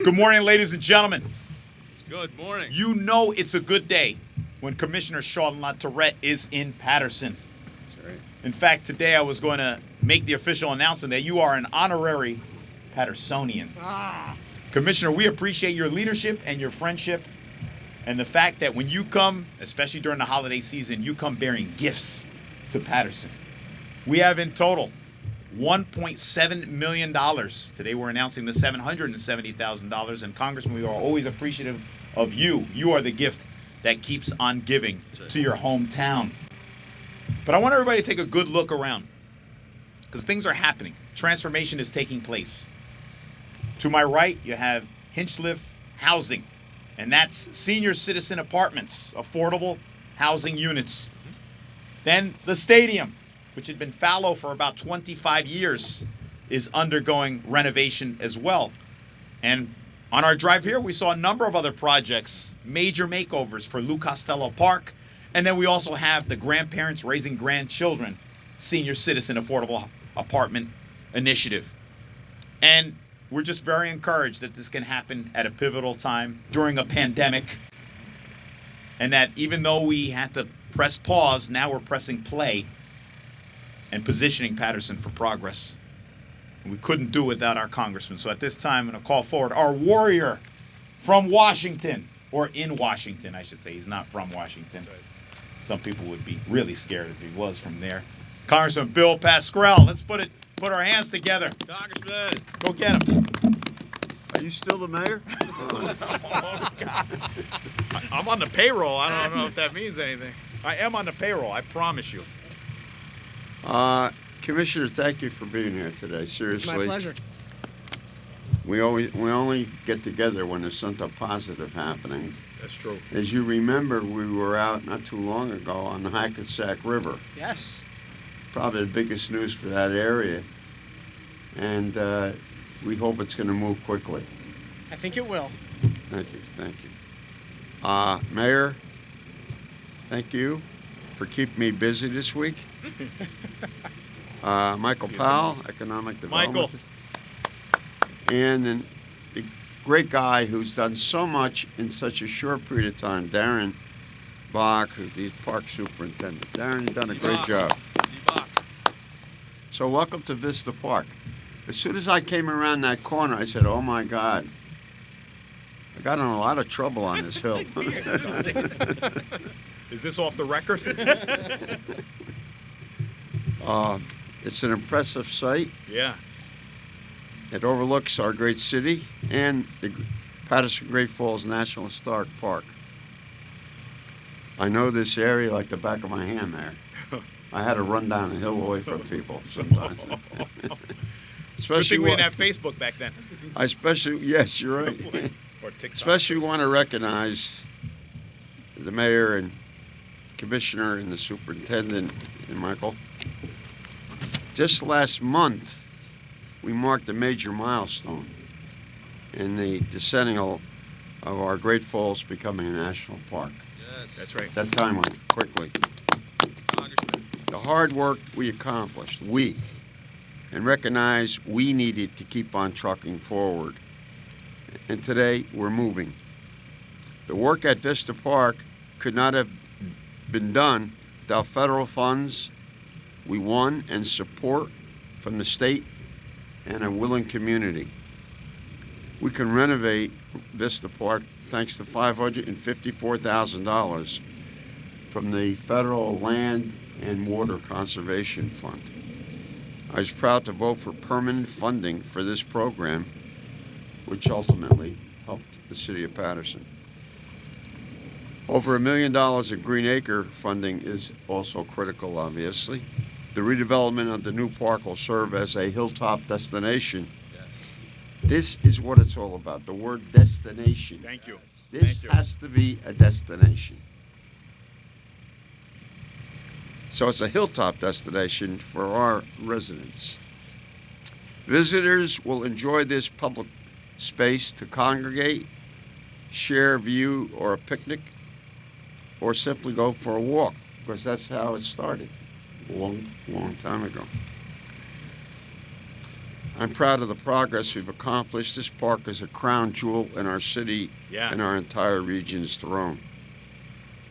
Good morning, ladies and gentlemen. Good morning. You know it's a good day when Commissioner Sean LaTourette is in Patterson. That's right. In fact, today I was going to make the official announcement that you are an honorary Pattersonian. Commissioner, we appreciate your leadership and your friendship and the fact that when you come, especially during the holiday season, you come bearing gifts to Patterson. We have in total $1.7 million. Today we're announcing the $770,000. And Congressman, we are always appreciative of you. You are the gift that keeps on giving to your hometown. But I want everybody to take a good look around because things are happening. Transformation is taking place. To my right, you have Hinchliffe Housing, and that's senior citizen apartments, affordable housing units. Then the stadium, which had been fallow for about 25 years, is undergoing renovation as well. And on our drive here, we saw a number of other projects, major makeovers for Lou Costello Park. And then we also have the Grandparents Raising Grandchildren Senior Citizen Affordable Apartment Initiative. And we're just very encouraged that this can happen at a pivotal time during a pandemic. And that even though we had to press pause, now we're pressing play and positioning Patterson for progress. And we couldn't do it without our congressman. So at this time, I'm going to call forward our warrior from Washington, or in Washington, I should say. He's not from Washington. Some people would be really scared if he was from there. Congressman Bill Pascrell. Let's put our hands together. Congressman. Go get him. Are you still the mayor? Oh, God. I'm on the payroll. I don't know if that means anything. I am on the payroll, I promise you. Commissioner, thank you for being here today. Seriously. It's my pleasure. We only get together when there's something positive happening. That's true. As you remember, we were out not too long ago on the Hackensack River. Yes. Probably the biggest news for that area. And we hope it's going to move quickly. I think it will. Thank you. Mayor, thank you for keeping me busy this week. Michael Powell, Economic Development. Michael. And a great guy who's done so much in such a short period of time, Darren Bach, who's the park superintendent. Darren, you've done a great job. So welcome to Vista Park. As soon as I came around that corner, I said, oh my God, I got in a lot of trouble on this hill. Is this off the record? It's an impressive site. Yeah. It overlooks our great city and the Patterson Great Falls National Historic Park. I know this area like the back of my hand there. I had to run down a hill away from people sometimes. Good thing we didn't have Facebook back then. Yes, you're right. Or TikTok. Especially want to recognize the mayor and commissioner and the superintendent and Michael. Just last month, we marked a major milestone in the decennial of our Great Falls becoming a national park. Yes. That's right. That time went quickly. Congressman. The hard work we accomplished, and recognize we needed to keep on trucking forward. And today, we're moving. The work at Vista Park could not have been done without federal funds we won and support from the state and a willing community. We can renovate Vista Park thanks to $554,000 from the Federal Land and Water Conservation Fund. I was proud to vote for permanent funding for this program, which ultimately helped the city of Patterson. Over $1 million of Green Acre funding is also critical, obviously. The redevelopment of the new park will serve as a hilltop destination. Yes. This is what it's all about, the word destination. Thank you. This Thank you. has to be a destination. So it's a hilltop destination for our residents. Visitors will enjoy this public space to congregate, share a view or a picnic, or simply go for a walk, because that's how it started a long time ago. I'm proud of the progress we've accomplished. This park is a crown jewel in our city Yeah. and our entire region's throne.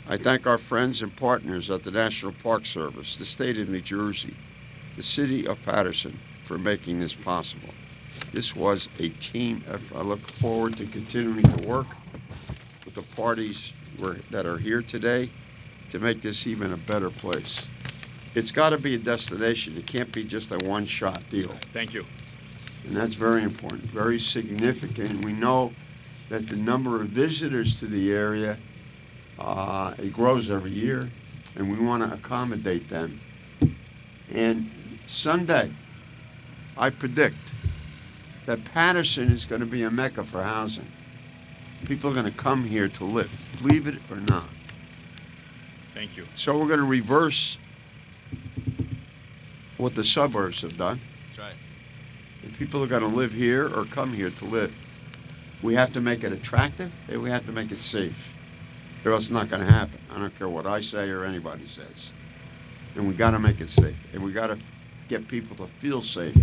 I thank our friends and partners at the National Park Service, the state of New Jersey, the city of Patterson for making this possible. This was a team effort. I look forward to continuing to work with the parties that are here today to make this even a better place. It's got to be a destination. It can't be just a one-shot deal. Thank you. And that's very important, very significant. We know that the number of visitors to the area, it grows every year, and we want to accommodate them. And Sunday, I predict that Patterson is going to be a mecca for housing. People are going to come here to live, believe it or not. Thank you. So we're going to reverse what the suburbs have done. That's right. And people are going to live here or come here to live. We have to make it attractive, and we have to make it safe. Or else it's not going to happen. I don't care what I say or anybody says. And we got to make it safe. And we got to get people to feel safe.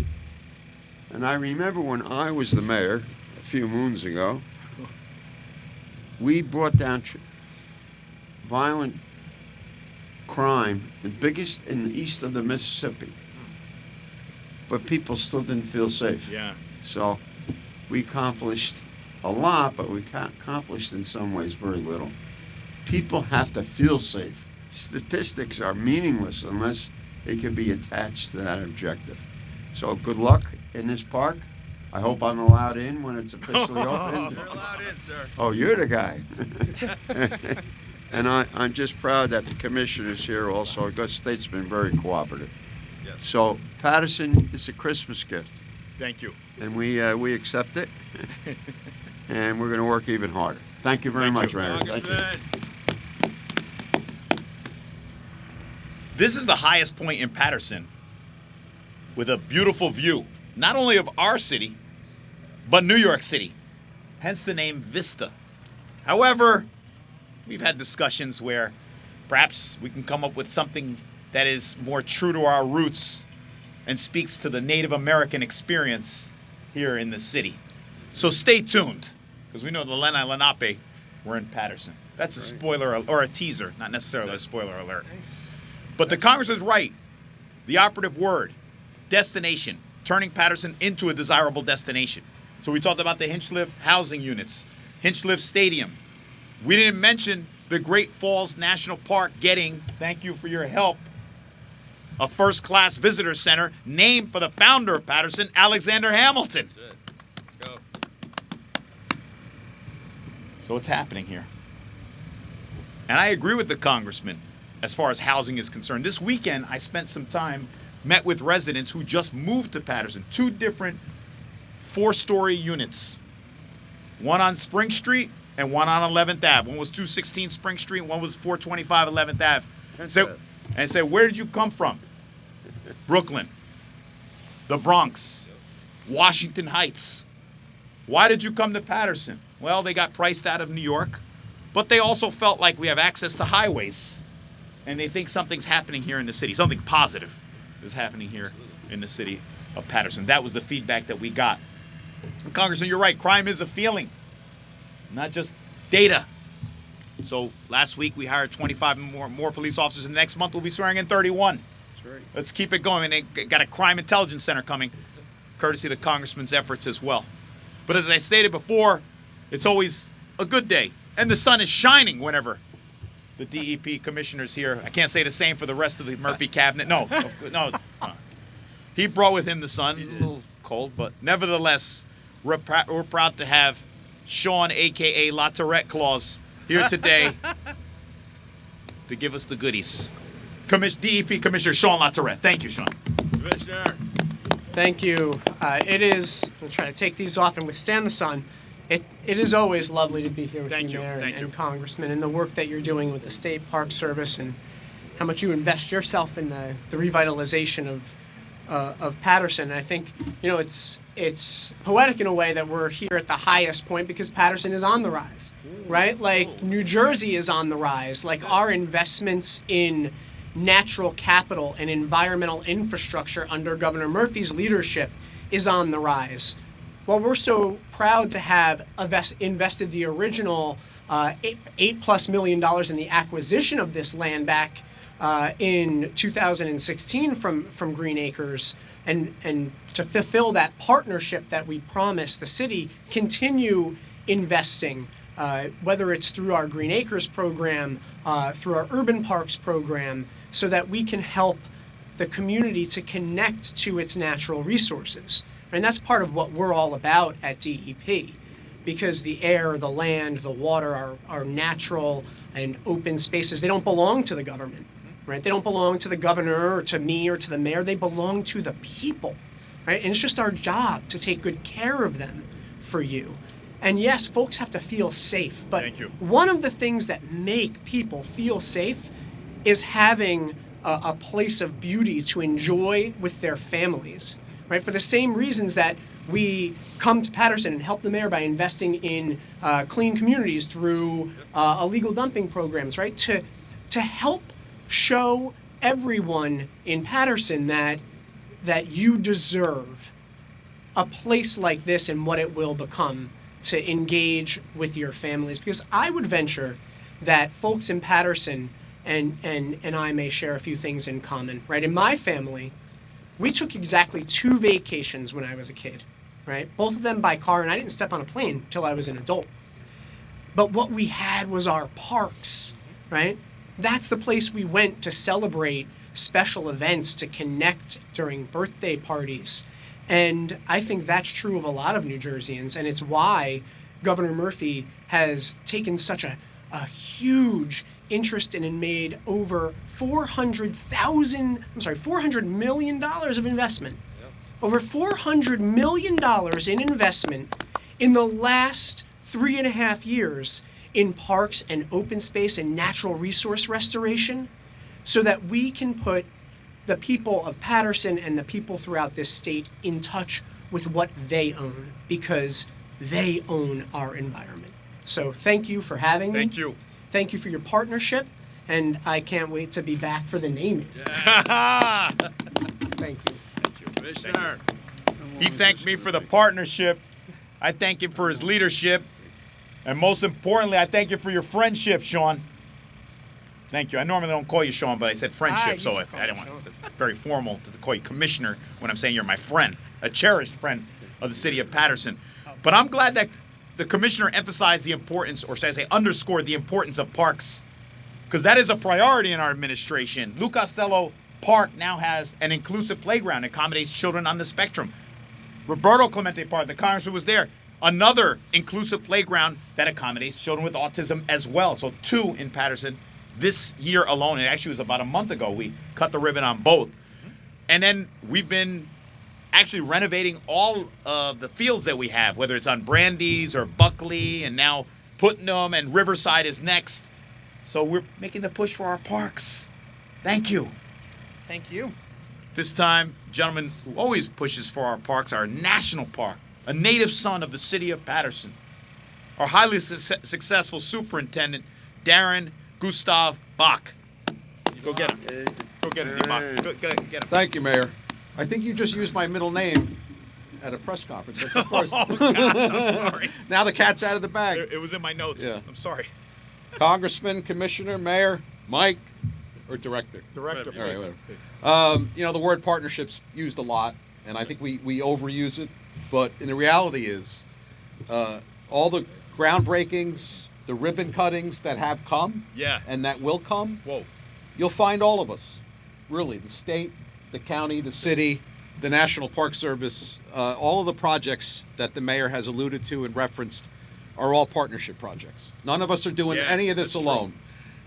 And I remember when I was the mayor a few moons ago, we brought down violent crime, the biggest in the east of the Mississippi. But people still didn't feel safe. Yeah. So we accomplished a lot, but we accomplished in some ways very little. People have to feel safe. Statistics are meaningless unless they can be attached to that objective. So good luck in this park. I hope I'm allowed in when it's officially opened. You're allowed in, sir. Oh, you're the guy. And I'm just proud that the commissioners here also, the state's been very cooperative. Yes. So Patterson is a Christmas gift, Thank you. and we accept it, and we're going to work even harder. Thank you very Thank much, you. Mayor. Thank you. Congressman. This is the highest point in Patterson with a beautiful view, not only of our city, but New York City, hence the name Vista. However, we've had discussions where perhaps we can come up with something that is more true to our roots and speaks to the Native American experience here in the city. So stay tuned, because we know the Lenni Lenape were in Patterson. That's a spoiler or a teaser, not necessarily a spoiler alert. But the Congress is right. The operative word, destination, turning Patterson into a desirable destination. So we talked about the Hinchliffe housing units, Hinchliffe Stadium. We didn't mention the Great Falls National Park getting, thank you for your help, a first-class visitor center named for the founder of Patterson, Alexander Hamilton. That's it. Let's go. So it's happening here. And I agree with the congressman as far as housing is concerned. This weekend, I spent some time, met with residents who just moved to Patterson, 2 different 4-story units. One on Spring Street and one on 11th Ave. One was 216 Spring Street, one was 425 11th Ave. And said, where did you come from? Brooklyn, the Bronx, Washington Heights. Why did you come to Patterson? Well, they got priced out of New York, but they also felt like we have access to highways, and they think something's happening here in the city. Something positive is happening here in the city of Patterson. That was the feedback that we got. And Congressman, you're right. Crime is a feeling, not just data. So last week we hired 25 more police officers, and next month we'll be swearing in 31. That's right. Let's keep it going. And they got a crime intelligence center coming, courtesy of the congressman's efforts as well. But as I stated before, it's always a good day, and the sun is shining whenever the DEP commissioner's here. I can't say the same for the rest of the Murphy cabinet. No. He brought with him the sun. A little cold, but nevertheless, we're proud to have Sean, a.k.a. La Tourette Claus, here today to give us the goodies. DEP Commissioner Sean La Tourette. Thank you, Sean. Commissioner. Thank you. It is, I'll try to take these off and withstand the sun. It is always lovely to be here with Thank you, you. Mayor Thank you. and Congressman, and the work that you're doing with the State Park Service and how much you invest yourself in the revitalization of Patterson. And I think, you know, it's poetic in a way that we're here at the highest point because Patterson is on the rise, right? Like New Jersey is on the rise. Like our investments in natural capital and environmental infrastructure under Governor Murphy's leadership is on the rise. Well, we're so proud to have invested the original $8+ million in the acquisition of this land back in 2016 from Green Acres, and to fulfill that partnership that we promised the city, continue investing, whether it's through our Green Acres program, through our Urban Parks program, so that we can help the community to connect to its natural resources. And that's part of what we're all about at DEP, because the air, the land, the water are natural and open spaces. They don't belong to the government, right? They don't belong to the governor or to me or to the mayor. They belong to the people, right? And it's just our job to take good care of them for you. And yes, folks have to feel safe, but Thank you. one of the things that make people feel safe is having a place of beauty to enjoy with their families, right? For the same reasons that we come to Patterson and help the mayor by investing in clean communities through illegal dumping programs, right? To help show everyone in Patterson that you deserve a place like this and what it will become to engage with your families. Because I would venture that folks in Patterson and I may share a few things in common, right? In my family, we took exactly 2 vacations when I was a kid, right? Both of them by car, and I didn't step on a plane until I was an adult. But what we had was our parks, right? That's the place we went to celebrate special events, to connect during birthday parties. And I think that's true of a lot of New Jerseyans, and it's why Governor Murphy has taken such a huge interest in and made over $400 million of investment. Yep. Over $400 million in investment in the last 3.5 years in parks and open space and natural resource restoration, so that we can put the people of Patterson and the people throughout this state in touch with what they own, because they own our environment. So thank you for having me. Thank you. Thank you for your partnership, and I can't wait to be back for the naming. Yes. Thank you. Thank you. Commissioner. He thanked me for the partnership. I thank him for his leadership. And most importantly, I thank you for your friendship, Sean. Thank you. I normally don't call you Sean, but I said friendship, you so should if call I me don't want Sean. it's very formal to call you commissioner when I'm saying you're my friend, a cherished friend of the city of Patterson. But I'm glad that the commissioner emphasized the importance, or should I say underscored the importance of parks, because that is a priority in our administration. Lou Costello Park now has an inclusive playground, accommodates children on the spectrum. Roberto Clemente Park, the congressman was there, another inclusive playground that accommodates children with autism as well. So 2 in Patterson this year alone. It actually was about a month ago we cut the ribbon on both. And then we've been actually renovating all of the fields that we have, whether it's on Brandeis or Buckley, and now Putnam and Riverside is next. So we're making the push for our parks. Thank you. Thank you. This time, gentleman who always pushes for our parks, our national park, a native son of the city of Patterson, our highly successful superintendent, Darren Gustav Bach. Go get him. Go get him, D-Bach. Go get him. Thank you, Mayor. I think you just used my middle name at a press conference. That's the first. Oh, gosh, I'm sorry. Now the cat's out of the bag. It was in my notes. Yeah. I'm sorry. Congressman, Commissioner, Mayor, Mike, or Director? Director, All right, please. whatever. The word partnership's used a lot, and I think we overuse it. But in the reality is, all the groundbreakings, the ribbon cuttings that have come, Yeah. and that will come, Whoa. you'll find all of us, really, the state, the county, the city, the National Park Service, all of the projects that the mayor has alluded to and referenced are all partnership projects. None of us are doing Yeah, any of this that's alone.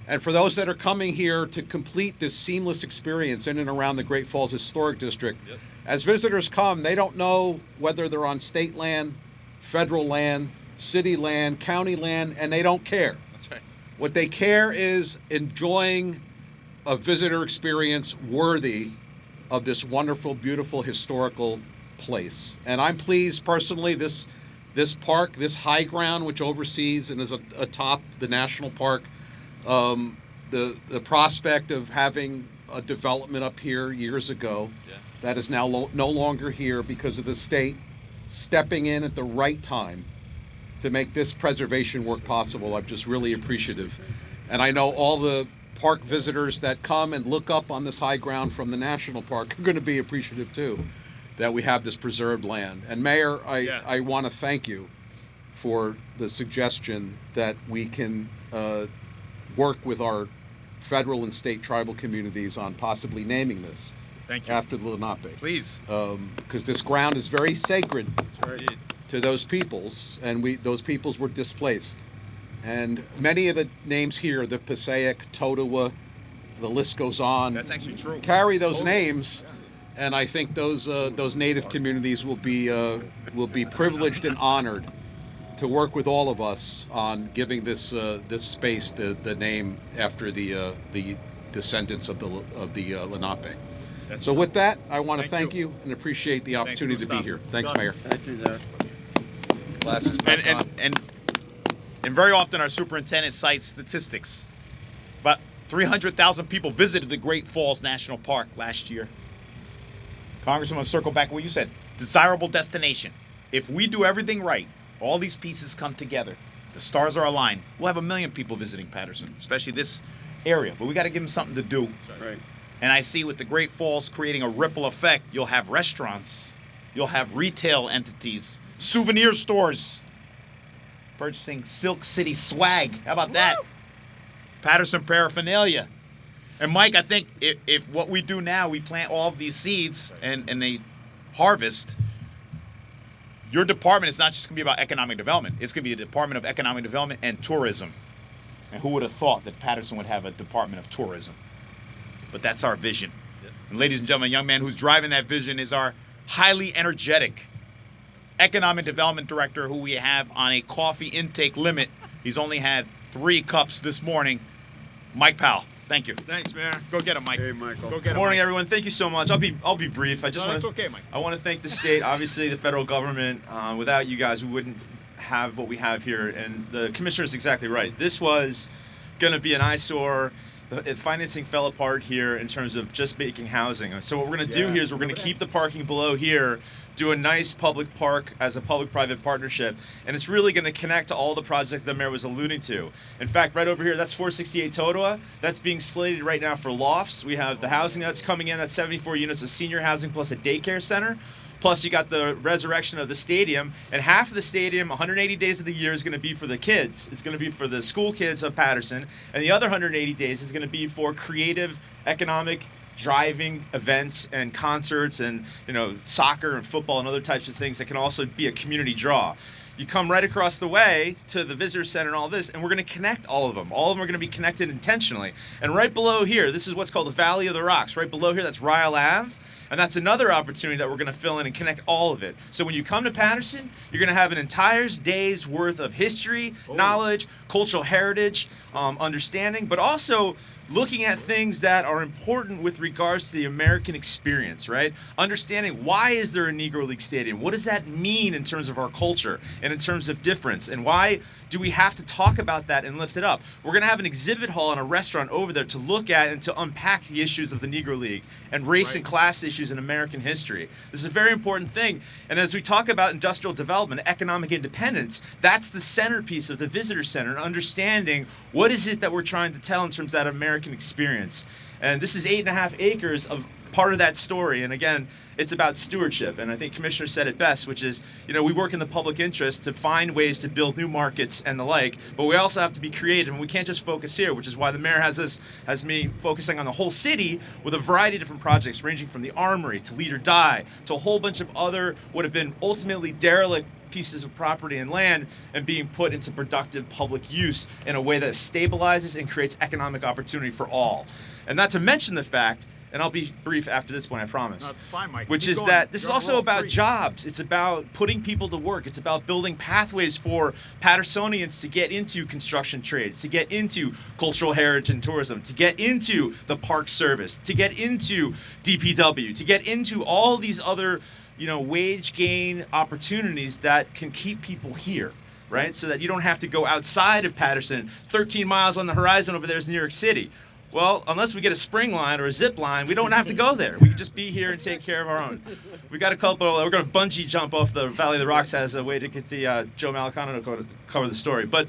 And for those that are coming here to complete this seamless experience in and around the Great Falls Historic District, Yep. as visitors come, they don't know whether they're on state land, federal land, city land, county land, and they don't care. That's right. What they care is enjoying a visitor experience worthy of this wonderful, beautiful, historical place. And I'm pleased personally, this park, this high ground, which oversees and is atop the national park, the prospect of having a development up here years ago, that is now no longer here because of the state stepping in at the right time to make this preservation work possible. I'm just really appreciative. And I know all the park visitors that come and look up on this high ground from the national park are going to be appreciative too, that we have this preserved land. And Mayor, I want to thank you for the suggestion that we can work with our federal and state tribal communities on possibly naming this after the Lenape. Please. Because this ground is very sacred Right. to those peoples, and those peoples were displaced. And many of the names here, the Passaic, Totowa, the list goes on. That's actually true. Carry those names, and I think those native communities will be privileged and honored to work with all of us on giving this space the name after the descendants of the Lenape. That's So true. with that, I want to Thank thank you. you and appreciate the Thanks, opportunity to be Gustav. here. Thanks, Gus. Mayor. Thank you, there. Glasses back on. And very often our superintendent cites statistics. About 300,000 people visited the Great Falls National Park last year. Congressman, I'll circle back to what you said. Desirable destination. If we do everything right, all these pieces come together, the stars are aligned, we'll have 1 million people visiting Patterson, especially this area. But we got to give them something to do. Right. And I see with the Great Falls creating a ripple effect, you'll have restaurants, you'll have retail entities, souvenir stores, purchasing Silk City swag. How about that? Patterson paraphernalia. And Mike, I think if what we do now, we plant all of these seeds and they harvest, your department is not just going to be about economic development. It's going to be the Department of Economic Development and Tourism. And who would have thought that Patterson would have a Department of Tourism? But that's our vision. And ladies and gentlemen, a young man who's driving that vision is our highly energetic Economic Development Director, who we have on a coffee intake limit. He's only had 3 cups this morning. Mike Powell. Thank you. Thanks, Mayor. Go get him, Mike. Hey, Michael. Go get Good him, morning, Mike. everyone. Thank you so much. I'll be brief. I just No, want it's okay, Mike. I want to thank the state, obviously the federal government. Without you guys, we wouldn't have what we have here. And the commissioner is exactly right. This was going to be an eyesore. The financing fell apart here in terms of just making housing. So what we're going to do here is we're going to keep the parking below here, do a nice public park as a public-private partnership, and it's really going to connect to all the projects the mayor was alluding to. In fact, right over here, that's 468 Totowa. That's being slated right now for lofts. We have the housing that's coming in, that's 74 units of senior housing plus a daycare center. Plus, you got the resurrection of the stadium, and half of the stadium, 180 days of the year, is going to be for the kids. It's going to be for the school kids of Patterson, and the other 180 days is going to be for creative, economic, driving events and concerts, and soccer and football and other types of things that can also be a community draw. You come right across the way to the visitor center and all this, and we're going to connect all of them. All of them are going to be connected intentionally. And right below here, this is what's called the Valley of the Rocks. Right below here, that's Ryle Ave. And that's another opportunity that we're going to fill in and connect all of it. So when you come to Patterson, you're going to have an entire day's worth of history, knowledge, cultural heritage, understanding, but also looking at things that are important with regards to the American experience, right? Understanding why is there a Negro League Stadium? What does that mean in terms of our culture and in terms of difference? And why do we have to talk about that and lift it up? We're going to have an exhibit hall and a restaurant over there to look at and to unpack the issues of the Negro League and race and class issues in American history. This is a very important thing. And as we talk about industrial development, economic independence, that's the centerpiece of the visitor center, and understanding what is it that we're trying to tell in terms of that American experience. And this is 8.5 acres of part of that story. And again, it's about stewardship. And I think Commissioner said it best, which is, we work in the public interest to find ways to build new markets and the like, but we also have to be creative, and we can't just focus here, which is why the mayor has me focusing on the whole city with a variety of different projects, ranging from the Armory to Lead or Die to a whole bunch of other would have been ultimately derelict pieces of property and land, and being put into productive public use in a way that stabilizes and creates economic opportunity for all. And not to mention the fact, and I'll be brief after this point, I promise, Fine, Mike. which Keep is going. that this is You're on a also roll. about Preach. jobs. It's about putting people to work. It's about building pathways for Pattersonians to get into construction trades, to get into cultural heritage and tourism, to get into the park service, to get into DPW, to get into all these other wage gain opportunities that can keep people here, right? So that you don't have to go outside of Patterson. 13 miles on the horizon over there is New York City. Well, unless we get a spring line or a zip line, we don't have to go there. We can just be here and take care of our own. We got a couple. We're going to bungee jump off the Valley of the Rocks as a way to get the Joe Malacano to cover the story. But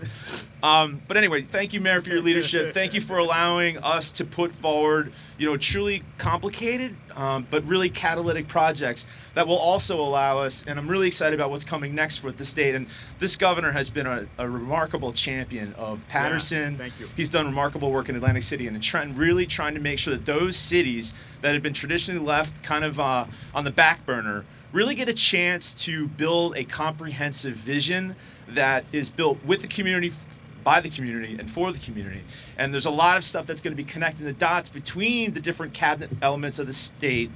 anyway, thank you, Mayor, for your leadership. Thank you for allowing us to put forward, truly complicated but really catalytic projects that will also allow us. And I'm really excited about what's coming next with the state. And this governor has been a remarkable champion of Patterson. thank you. He's done remarkable work in Atlantic City and in Trenton, really trying to make sure that those cities that have been traditionally left kind of on the back burner really get a chance to build a comprehensive vision that is built with the community, by the community, and for the community. And there's a lot of stuff that's going to be connecting the dots between the different cabinet elements of the state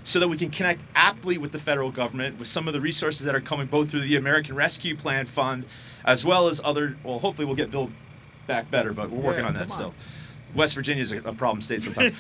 so that we can connect aptly with the federal government with some of the resources that are coming both through the American Rescue Plan Fund as well as other, well, hopefully we'll get Bill back better, but we're working on that still. West Virginia is a problem state sometimes.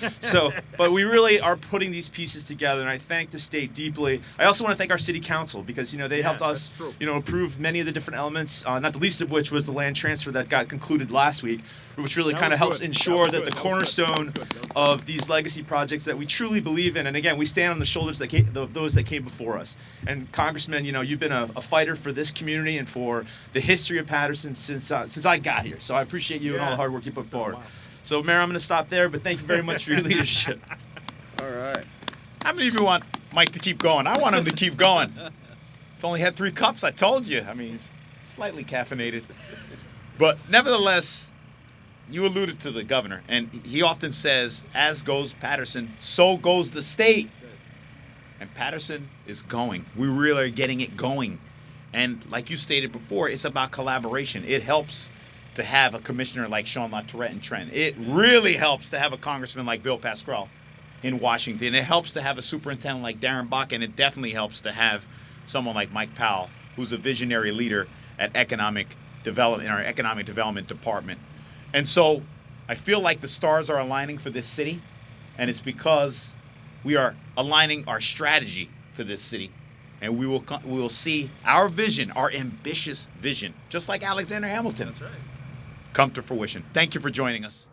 But we really are putting these pieces together, and I thank the state deeply. I also want to thank our city council because they helped us approve many of the different elements, not the least of which was the land transfer that got concluded last week, which really kind of helps ensure that the cornerstone of these legacy projects that we truly believe in, and again, we stand on the shoulders of those that came before us. And Congressman, you've been a fighter for this community and for the history of Patterson since I got here. So I appreciate you and all the hard work you put forward. So, Mayor, I'm going to stop there, but thank you very much for your leadership. All right. How many of you want Mike to keep going? I want him to keep going. It's only had 3 cups, I told you. I mean, he's slightly caffeinated. But nevertheless, you alluded to the governor, and he often says, as goes Patterson, so goes the state. And Patterson is going. We really are getting it going. And like you stated before, it's about collaboration. It helps to have a commissioner like Sean LaTourette in Trenton. It really helps to have a congressman like Bill Pascrell in Washington. It helps to have a superintendent like Darren Bach, and it definitely helps to have someone like Mike Powell, who's a visionary leader at economic development in our economic development department. And so I feel like the stars are aligning for this city, and it's because we are aligning our strategy for this city. And we will see our vision, our ambitious vision, just like Alexander Hamilton, come to fruition. Thank you for joining us.